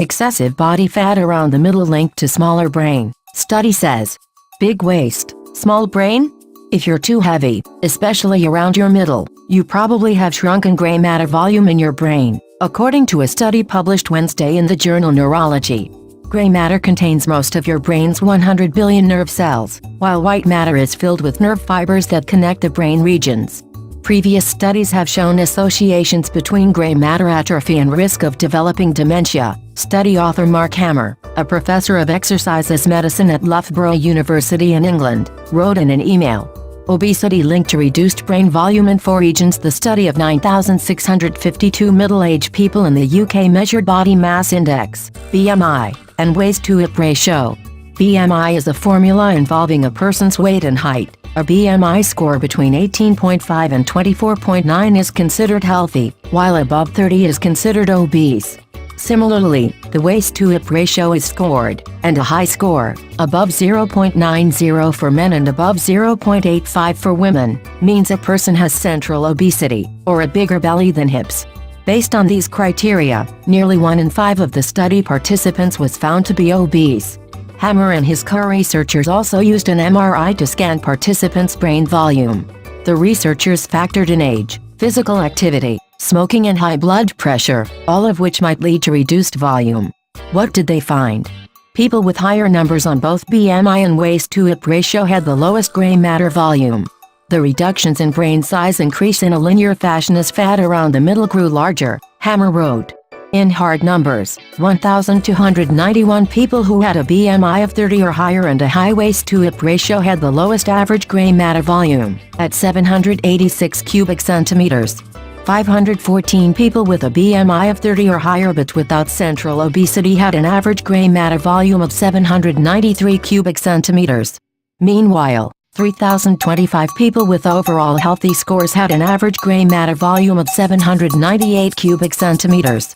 Excessive body fat around the middle linked to smaller brain, study says. Big waist, small brain? If you're too heavy, especially around your middle, you probably have shrunken gray matter volume in your brain, according to a study published Wednesday in the journal Neurology. Gray matter contains most of your brain's 100 billion nerve cells, while white matter is filled with nerve fibers that connect the brain regions. Previous studies have shown associations between gray matter atrophy and risk of developing dementia, study author Mark Hammer, a professor of exercise medicine at Loughborough University in England, wrote in an email. Obesity linked to reduced brain volume in 4 regions. The study of 9,652 middle-aged people in the UK measured body mass index, BMI, and waist-to-hip ratio. BMI is a formula involving a person's weight and height. A BMI score between 18.5 and 24.9 is considered healthy, while above 30 is considered obese. Similarly, the waist-to-hip ratio is scored, and a high score, above 0.90 for men and above 0.85 for women, means a person has central obesity, or a bigger belly than hips. Based on these criteria, nearly 1 in 5 of the study participants was found to be obese. Hammer and his co-researchers also used an MRI to scan participants' brain volume. The researchers factored in age, physical activity, smoking and high blood pressure, all of which might lead to reduced volume. What did they find? People with higher numbers on both BMI and waist-to-hip ratio had the lowest gray matter volume. The reductions in brain size increased in a linear fashion as fat around the middle grew larger, Hammer wrote. In hard numbers, 1,291 people who had a BMI of 30 or higher and a high waist-to-hip ratio had the lowest average gray matter volume, at 786 cubic centimeters. 514 people with a BMI of 30 or higher but without central obesity had an average gray matter volume of 793 cubic centimeters. Meanwhile, 3,025 people with overall healthy scores had an average gray matter volume of 798 cubic centimeters.